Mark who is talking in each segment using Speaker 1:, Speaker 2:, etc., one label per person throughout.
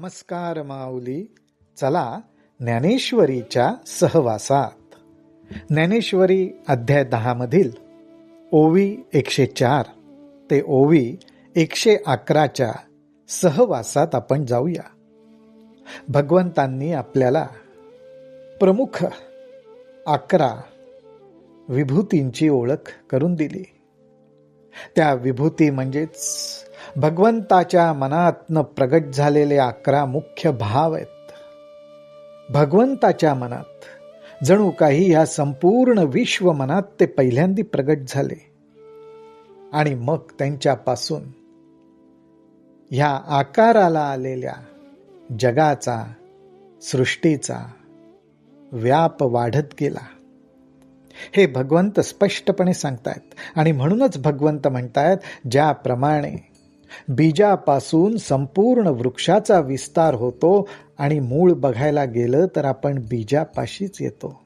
Speaker 1: नमस्कार माऊली. चला ज्ञानेश्वरीच्या सहवासात. ज्ञानेश्वरी अध्याय 10 मधील ओवी 104 ते ओवी 111च्या सहवासात आपण जाऊया. भगवंतांनी आपल्याला प्रमुख 11 विभूतींची ओळख करून दिली. त्या विभूती म्हणजेच भगवंताच्या मनातनं प्रगट झालेले 11 मुख्य भाव आहेत. भगवंताच्या मनात जणू काही ह्या संपूर्ण विश्व मनात ते पहिल्यांदा प्रगट झाले आणि मग त्यांच्यापासून ह्या आकाराला आलेल्या जगाचा, सृष्टीचा व्याप वाढत गेला. हे भगवंत स्पष्टपणे सांगतायत आणि म्हणूनच भगवंत म्हणतायत, ज्याप्रमाणे बीजापासून संपूर्ण वृक्षाचा विस्तार होतो आणि मूळ बघायला गेलं तर आपण बीजापाशीच येतो,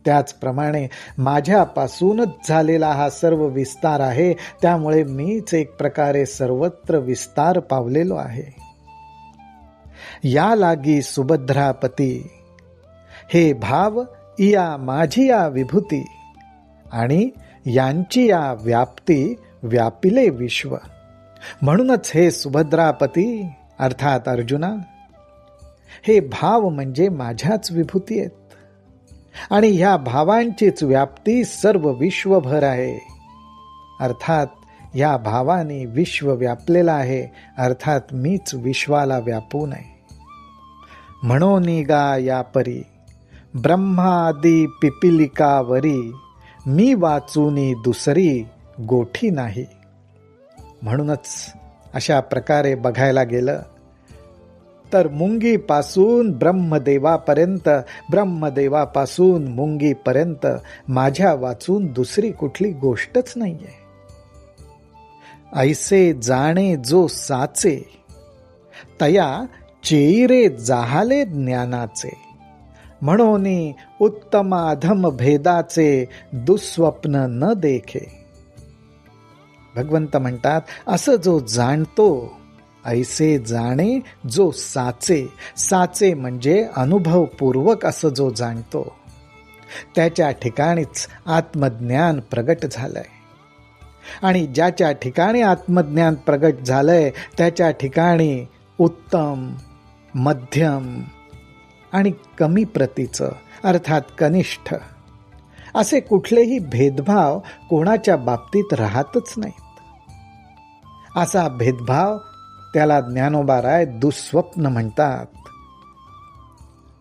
Speaker 1: त्याचप्रमाणे माझ्यापासूनच झालेला हा सर्व विस्तार आहे. त्यामुळे मीच एक प्रकारे सर्वत्र विस्तार पावलेलो आहे. या लागी सुभद्रापती, हे भाव इया माझी या विभूती आणि यांची या व्याप्ती व्यापिले विश्व. म्हणूनच हे सुभद्रापती अर्थात अर्जुना, हे भाव म्हणजे माझ्याच विभूती आहेत आणि ह्या भावांचीच व्याप्ती सर्व विश्वभर आहे. अर्थात या भावाने विश्व व्यापलेला आहे, अर्थात मीच विश्वाला व्यापू नये. म्हणून गा या परी ब्रह्मादी पिपिलिकावरी, मी वाचूनी दुसरी गोठी नाही. म्हणूनच अशा प्रकारे बघायला गेलं तर मुंगीपासून ब्रह्मदेवापर्यंत, ब्रह्मदेवापासून मुंगीपर्यंत माझ्या वाचून दुसरी कुठली गोष्टच नाहीये. ऐसे जाणे जो साचे, तया चेईरे जाहाले ज्ञानाचे. म्हणून उत्तमाधम भेदाचे दुःस्वप्न न देखे. भगवंत म्हणतात, असं जो जाणतो, ऐसे जाणे जो साचे. साचे म्हणजे अनुभवपूर्वक असं जो जाणतो, त्याच्या ठिकाणीच आत्मज्ञान प्रगट झालंय. आणि ज्याच्या ठिकाणी आत्मज्ञान प्रगट झालंय त्याच्या ठिकाणी उत्तम, मध्यम आणि कमी प्रतीचं अर्थात कनिष्ठ असे कुठलेही भेदभाव कोणाच्या बाबतीत राहतच नाहीत. असा भेदभाव त्याला ज्ञानोबाराय दुःस्वप्न म्हणतात.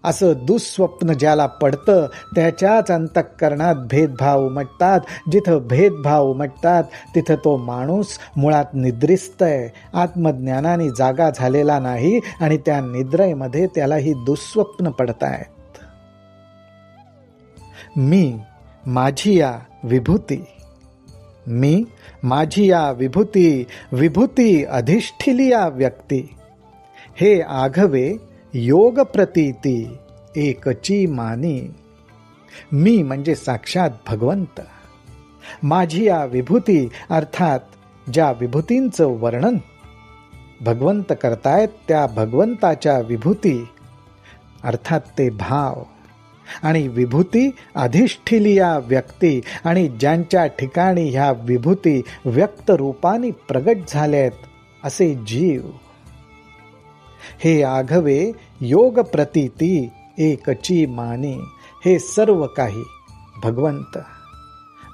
Speaker 1: असं दुःस्वप्न ज्याला पडतं त्याच्याच अंतःकरणात भेदभाव उमटतात. जिथं भेदभाव उमटतात तिथं तो माणूस मुळात निद्रिस्त आहे, आत्मज्ञानाने जागा झालेला नाही आणि त्या निद्रेमध्ये त्यालाही दुःस्वप्न पडतायत. मी माझी या विभूती, मी माझी या विभूती, विभूती अधिष्ठिली या व्यक्ती. हे आघवे योग प्रतीती एकची मानी. मी म्हणजे साक्षात भगवंत. माझी या विभूती अर्थात ज्या विभूतींचं वर्णन भगवंत करतायत त्या भगवंताच्या विभूती अर्थात ते भाव. आणि विभूती अधिष्ठिली या व्यक्ती, आणि ज्यांच्या ठिकाणी ह्या विभूती व्यक्त रूपाने प्रगट झाल्यात असे जीव. हे आघवे योग प्रतीती एकची मानी. हे सर्व काही भगवंत,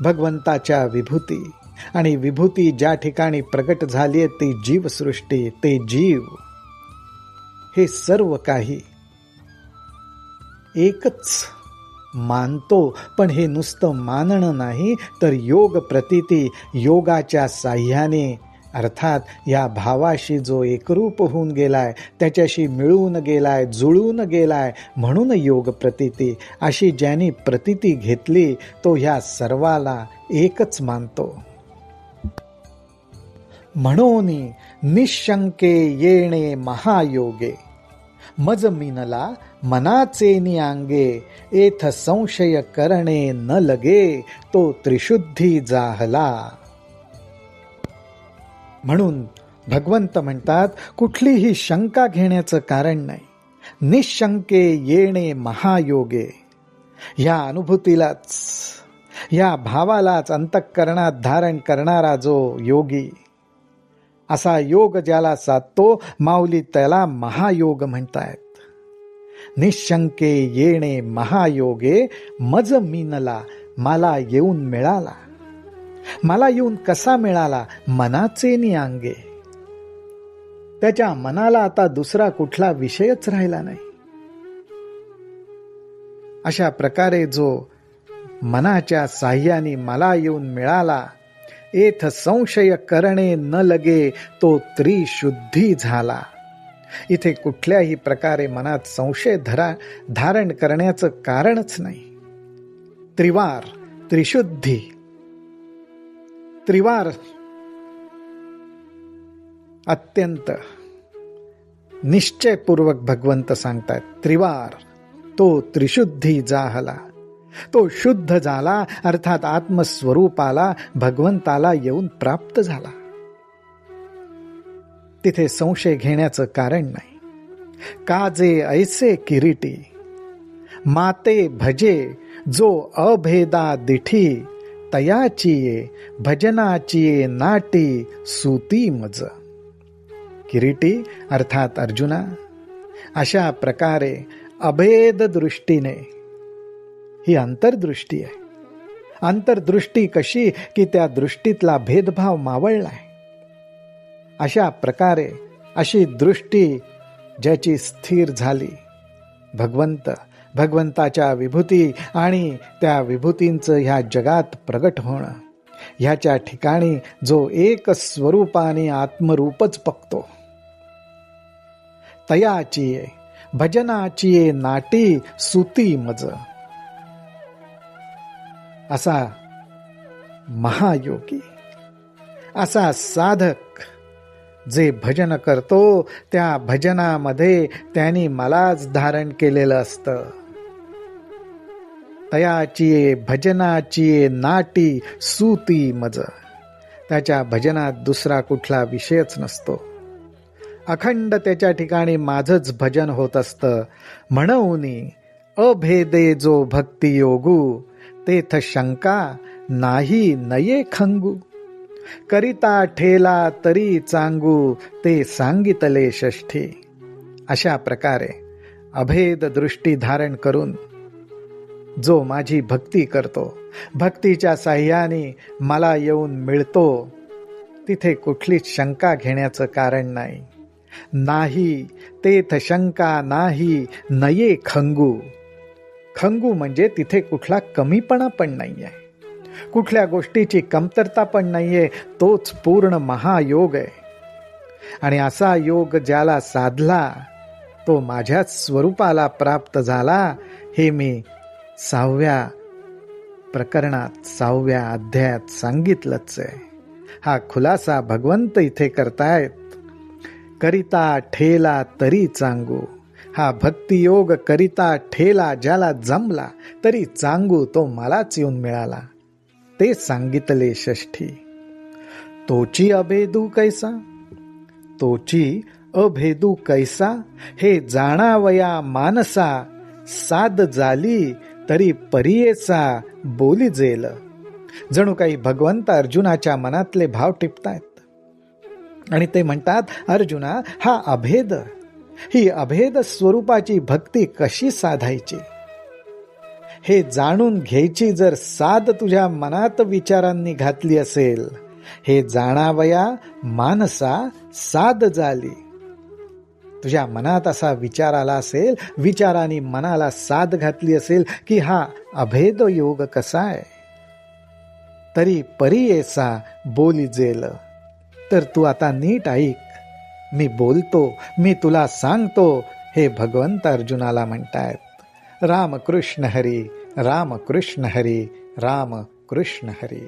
Speaker 1: भगवंताच्या विभूती, आणि विभूती ज्या ठिकाणी प्रगट झाली ती जीवसृष्टी, ते जीव, हे सर्व काही एकच मानतो. पण हे नुसतं मानणं नाही तर योग प्रतीती, योगाच्या साह्याने अर्थात या भावाशी जो एकरूप होऊन गेलाय, त्याच्याशी मिळून गेलाय, जुळून गेलाय, म्हणून योग प्रतीती. अशी ज्यांनी प्रतीती घेतली तो ह्या सर्वाला एकच मानतो. म्हणून निशंके येणे महायोगे, मज मिनला मनाचे नियांगे. एथ संशय करणे न लगे, तो त्रिशुद्धी जाहला. म्हणून भगवंत म्हणतात, कुठलीही शंका घेण्याचं कारण नाही. निशंके येणे महायोगे. ह्या अनुभूतीलाच, या भावालाच अंतःकरणात धारण करणारा जो योगी, असा योग ज्याला साधतो, माऊली त्याला महायोग म्हणतायत. निशंके येणे महायोगे मज मीनला. मला येऊन मिळाला. मला येऊन कसा मिळाला? मनाचे नियांगे. त्याच्या मनाला आता दुसरा कुठला विषयच राहिला नाही. अशा प्रकारे जो मनाच्या साह्याने मला येऊन मिळाला, एथ संशय करणे न लगे तो त्रिशुद्धी झाला. इथे कुठल्याही प्रकारे मनात संशय धारण करण्याचं कारणच नाही. त्रिवार, त्रिशुद्धी, त्रिवार अत्यंत निश्चयपूर्वक भगवंत सांगतात. त्रिवार तो त्रिशुद्धी जाहला. तो शुद्ध झाला, अर्थात आत्मस्वरूपाला, भगवंताला येऊन प्राप्त झाला. तिथे संशय घेण्याचं कारण नाही. काजे ऐसे किरीटी माते भजे जो अभेदा दिठी, तयाचिये भजनाचिये नाटी सूती मज. किरीटी अर्थात अर्जुना, अशा प्रकारे अभेद दृष्टीने, ही अंतर्दृष्टी आहे. अंतर्दृष्टी कशी की त्या दृष्टीतला भेदभाव मावळलाय. अशा प्रकारे अशी दृष्टी ज्याची स्थिर झाली, भगवंताच्या विभूती आणि त्या विभूतींचं ह्या जगात प्रगट होणं, ह्याच्या ठिकाणी जो एक स्वरूपाने आत्मरूपच बघतो, तयाचिये भजनाचिये नाटी सूती मज. असा महायोगी, असा साधक जे भजन करतो, त्या भजनामध्ये त्यांनी मलाच धारण केलेलं असतं. तयाचिये भजनाचिये नाटी सूती मज. त्याच्या भजनात दुसरा कुठला विषयच नसतो. अखंड त्याच्या ठिकाणी माझंच भजन होत असतं. म्हणून अभेदे जो भक्ती योगू, तेथ शंका नाही नये खंगू. करिता ठेला तरी चांगू, ते सांगितले षष्ठी. अशा प्रकारे अभेद दृष्टी धारण करून जो माझी भक्ती करतो, भक्तीच्या साह्याने मला येऊन मिळतो, तिथे कुठलीच शंका घेण्याचं कारण नाही. नाही तेथ शंका नाही नये खंगू. खंगू म्हणजे तिथे कुठला कमीपणा पण नाहीये, कुठल्या गोष्टीची कमतरता पण नाहीये. तोच पूर्ण महायोग आहे. आणि असा योग ज्याला साधला, तो माझ्याच स्वरूपाला प्राप्त झाला. हे मी 6व्या प्रकरणात 6व्या अध्यायात सांगितलंच आहे. हा खुलासा भगवंत इथे करतायत. करिता ठेला तरी चांगू. हा भक्तियोग करिता ठेला ज्याला जमला तरी चांगू, तो मलाच येऊन मिळाला, ते सांगितले षष्ठी. तोची अभेदू कैसा, तोची अभेदू कैसा, हे जाणावया मानसा, साध झाली तरी परियेचा बोली जेल. जणू काही भगवंत अर्जुनाच्या मनातले भाव टिपतायत आणि ते म्हणतात, अर्जुना, हा अभेद, ही अभेद स्वरूपाची भक्ती कशी साधायची, हे जाणून घ्यायची जर साध तुझ्या मनात विचारांनी घातली असेल, हे जाणावया मानसा साध झाली. तुझ्या मनात असा विचार आला असेल, विचारांनी मनाला साध घातली असेल की हा अभेद योग कसा आहे, तरी परियेसा बोली जेल. तर तू आता नीट ऐक, मी बोलतो, मी तुला सांगतो, हे भगवंत अर्जुनाला म्हणतायत. राम कृष्ण हरी, राम कृष्ण हरी, राम कृष्ण हरी.